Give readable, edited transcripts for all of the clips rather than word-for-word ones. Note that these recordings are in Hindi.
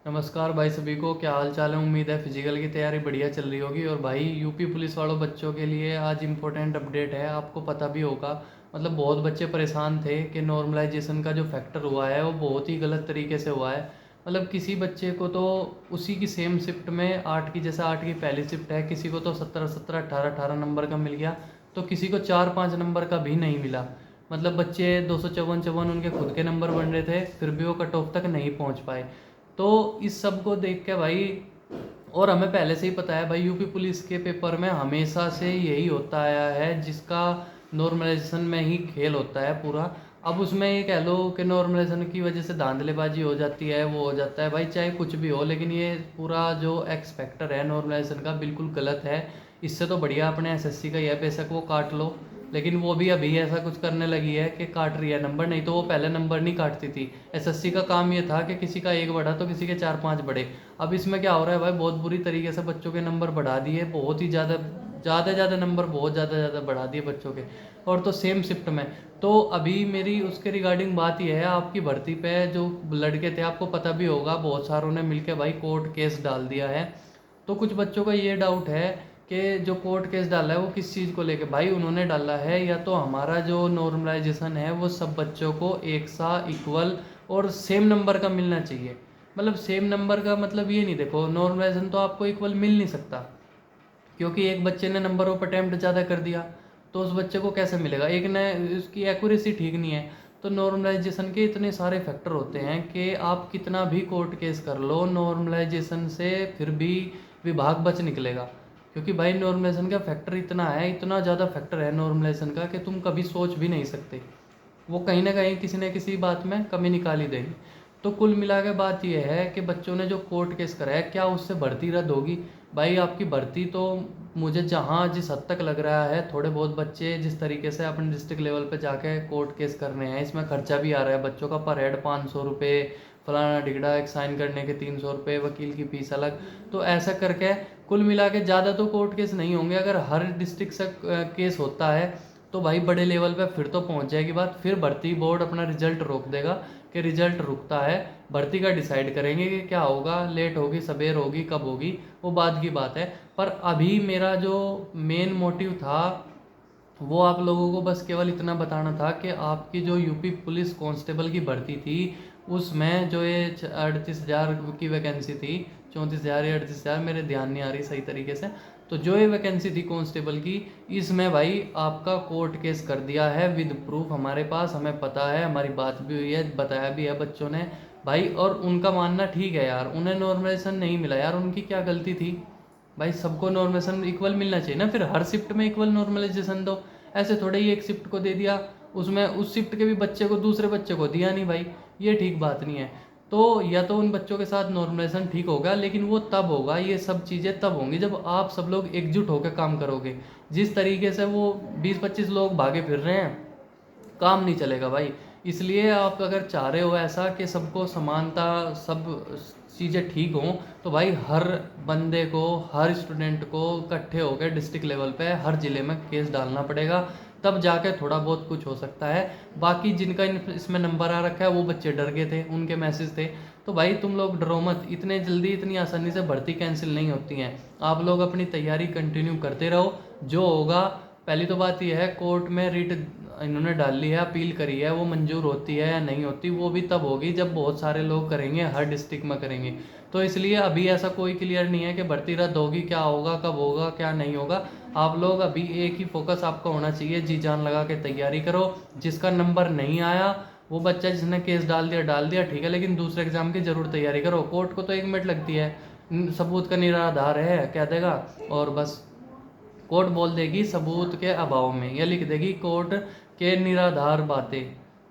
नमस्कार भाई सभी को, क्या हाल चाल है। उम्मीद है फिजिकल की तैयारी बढ़िया चल रही होगी। और भाई यूपी पुलिस वालों बच्चों के लिए आज इम्पोर्टेंट अपडेट है। आपको पता भी होगा, मतलब बहुत बच्चे परेशान थे कि नॉर्मलाइजेशन का जो फैक्टर हुआ है वो बहुत ही गलत तरीके से हुआ है। मतलब किसी बच्चे को तो उसी की सेम शिफ्ट में 8 की, जैसे 8 की पहली शिफ्ट है, किसी को तो 17 17 18 18 नंबर का मिल गया, तो किसी को 4 5 नंबर का भी नहीं मिला। मतलब बच्चे 254 उनके खुद के नंबर बन रहे थे, फिर भी वो कट ऑफ तक नहीं पहुंच पाए। तो इस सब को देख के भाई, और हमें पहले से ही पता है भाई, यूपी पुलिस के पेपर में हमेशा से यही होता आया है, जिसका नॉर्मलाइजेशन में ही खेल होता है पूरा। अब उसमें ये कह लो कि नॉर्मलाइजेशन की वजह से धांधलेबाजी हो जाती है, वो हो जाता है भाई, चाहे कुछ भी हो, लेकिन ये पूरा जो एक्स फैक्टर है नॉर्मलाइजेशन का बिल्कुल गलत है। इससे तो बढ़िया अपने एसएससी का ही है, बेशक वो काट लो, लेकिन वो भी अभी ऐसा कुछ करने लगी है कि काट रही है नंबर, नहीं तो वो पहले नंबर नहीं काटती थी। एसएससी का काम ये था कि किसी का एक बढ़ा तो किसी के 4 5 बढ़े। अब इसमें क्या हो रहा है भाई, बहुत बुरी तरीके से बच्चों के नंबर बढ़ा दिए, बहुत ही ज़्यादा ज़्यादा ज़्यादा नंबर, बहुत ज़्यादा ज़्यादा बढ़ा दिए बच्चों के, और तो सेम शिफ्ट में। तो अभी मेरी उसके रिगार्डिंग बात यह है, आपकी भर्ती पे जो लड़के थे, आपको पता भी होगा, बहुत सारों ने मिलकर भाई कोर्ट केस डाल दिया है। तो कुछ बच्चों का ये डाउट है कि जो कोर्ट केस डाला है वो किस चीज़ को लेके। भाई उन्होंने डाला है, या तो हमारा जो नॉर्मलाइजेशन है वो सब बच्चों को एक सा इक्वल और सेम नंबर का मिलना चाहिए। मतलब सेम नंबर का मतलब ये नहीं, देखो नॉर्मलाइजेशन तो आपको इक्वल मिल नहीं सकता, क्योंकि एक बच्चे ने नंबर ऑफ अटैम्प्ट ज़्यादा कर दिया, तो उस बच्चे को कैसे मिलेगा। एक ने, उसकी एक्यूरेसी ठीक नहीं है। तो नॉर्मलाइजेशन के इतने सारे फैक्टर होते हैं कि आप कितना भी कोर्ट केस कर लो, नॉर्मलाइजेशन से फिर भी विभाग बच निकलेगा। क्योंकि भाई नॉर्मलाइजेशन का फैक्टर इतना है, इतना ज़्यादा फैक्टर है नॉर्मलाइजेशन का, कि तुम कभी सोच भी नहीं सकते। वो कहीं ना कहीं किसी न किसी बात में कमी निकाल ही देंगे। तो कुल मिला के बात यह है कि बच्चों ने जो कोर्ट केस कराया, क्या उससे भर्ती रद्द होगी? भाई आपकी भर्ती तो, मुझे जहाँ जिस हद तक लग रहा है, थोड़े बहुत बच्चे जिस तरीके से अपने डिस्ट्रिक्ट लेवल पे जाके कोर्ट केस कर रहे हैं, इसमें खर्चा भी आ रहा है बच्चों का, पर हेड 500 रुपये, फलाना टिकड़ा, एक साइन करने के 300 रुपये, वकील की फीस अलग। तो ऐसा करके कुल मिला के ज़्यादा तो कोर्ट केस नहीं होंगे। अगर हर डिस्ट्रिक्ट से केस होता है तो भाई बड़े लेवल पे फिर तो पहुंच जाएगी बात, फिर भर्ती बोर्ड अपना रिजल्ट रोक देगा, कि रिजल्ट रुकता है, भर्ती का डिसाइड करेंगे कि क्या होगा, लेट होगी, सबेर होगी, कब होगी, वो बाद की बात है। पर अभी मेरा जो मेन मोटिव था वो आप लोगों को बस केवल इतना बताना था कि आपकी जो यूपी पुलिस कांस्टेबल की भर्ती थी, उसमें जो ये 38,000 की वैकेंसी थी, 34,000 या 38,000, मेरे ध्यान नहीं आ रही सही तरीके से, तो जो ये वैकेंसी थी कांस्टेबल की, इसमें भाई आपका कोर्ट केस कर दिया है विद प्रूफ हमारे पास, हमें पता है, हमारी बात भी हुई है, बताया भी है बच्चों ने भाई। और उनका मानना ठीक है यार, उन्हें नॉर्मलाइजेशन नहीं मिला यार, उनकी क्या गलती थी भाई। सबको नॉर्मलाइजेशन इक्वल मिलना चाहिए ना, फिर हर शिफ्ट में इक्वल नॉर्मलाइजेशन दो। ऐसे थोड़े ही एक शिफ्ट को दे दिया, उसमें उस शिफ्ट के भी बच्चे को दूसरे बच्चे को दिया नहीं भाई, ये ठीक बात नहीं है। तो या तो उन बच्चों के साथ नॉर्मलाइजेशन ठीक होगा, लेकिन वो तब होगा, ये सब चीज़ें तब होंगी जब आप सब लोग एकजुट होकर काम करोगे। जिस तरीके से वो 20 25 लोग भागे फिर रहे हैं, काम नहीं चलेगा भाई। इसलिए आप अगर चाह रहे हो ऐसा कि सबको समानता, सब चीज़ें ठीक हों, तो भाई हर बंदे को, हर स्टूडेंट को इकट्ठे होकर डिस्ट्रिक्ट लेवल पे हर ज़िले में केस डालना पड़ेगा, तब जाके थोड़ा बहुत कुछ हो सकता है। बाकी जिनका इसमें नंबर आ रखा है वो बच्चे डर गए थे, उनके मैसेज थे। तो भाई तुम लोग डरो मत, इतने जल्दी इतनी आसानी से भर्ती कैंसिल नहीं होती हैं। आप लोग अपनी तैयारी कंटिन्यू करते रहो, जो होगा। पहली तो बात यह है, कोर्ट में रिट इन्होंने डाल ली है, अपील करी है, वो मंजूर होती है या नहीं होती वो भी तब होगी जब बहुत सारे लोग करेंगे, हर डिस्ट्रिक्ट में करेंगे। तो इसलिए अभी ऐसा कोई क्लियर नहीं है कि भर्ती रद्द होगी, क्या होगा, कब होगा, क्या नहीं होगा। आप लोग अभी एक ही फोकस आपका होना चाहिए, जी जान लगा के तैयारी करो। जिसका नंबर नहीं आया, वो बच्चा जिसने केस डाल दिया ठीक है, लेकिन दूसरे एग्जाम की जरूर तैयारी करो। कोर्ट को तो 1 मिनट लगती है, सबूत का निराधार है कह देगा, और बस कोर्ट बोल देगी सबूत के अभाव में, या लिख देगी कोर्ट के निराधार बातें,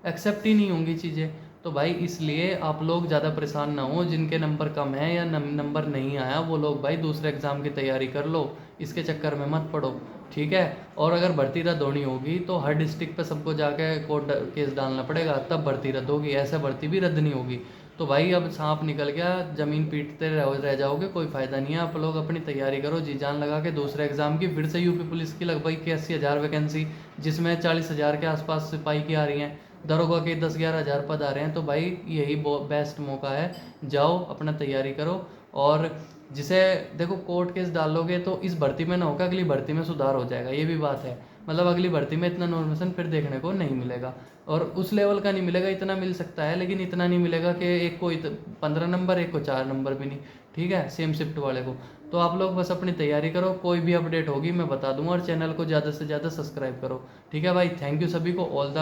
एक्सेप्ट ही नहीं होंगी चीज़ें। तो भाई इसलिए आप लोग ज़्यादा परेशान ना हो, जिनके नंबर कम है या नंबर नहीं आया, वो लोग भाई दूसरे एग्ज़ाम की तैयारी कर लो, इसके चक्कर में मत पड़ो, ठीक है। और अगर भर्ती रद्द होनी होगी तो हर डिस्ट्रिक्ट पे सबको जाके कोर्ट केस डालना पड़ेगा, तब भर्ती रद्द होगी, ऐसे भर्ती भी रद्द नहीं होगी। तो भाई अब सांप निकल गया, ज़मीन पीटते रह जाओगे, कोई फ़ायदा नहीं है। आप लोग अपनी तैयारी करो, जी जान लगा के दूसरे एग्ज़ाम की। फिर से यूपी पुलिस की लगभग 81,000 वैकेंसी, जिसमें 40,000 के आसपास सिपाही की आ रही हैं, दरोगा के 10-11 हज़ार पद आ रहे हैं, तो भाई यही बेस्ट मौका है, जाओ अपना तैयारी करो। और जिसे देखो कोर्ट केस डालोगे तो इस भर्ती में ना होगा, अगली भर्ती में सुधार हो जाएगा, ये भी बात है। मतलब अगली भर्ती में इतना नॉर्मेशन फिर देखने को नहीं मिलेगा, और उस लेवल का नहीं मिलेगा। इतना मिल सकता है लेकिन इतना नहीं मिलेगा कि एक को 15 नंबर, एक को 4 नंबर भी नहीं, ठीक है, सेम शिफ्ट वाले को। तो आप लोग बस अपनी तैयारी करो, कोई भी अपडेट होगी मैं बता दूंगा, और चैनल को ज़्यादा से ज़्यादा सब्सक्राइब करो, ठीक है भाई। थैंक यू सभी को, ऑल द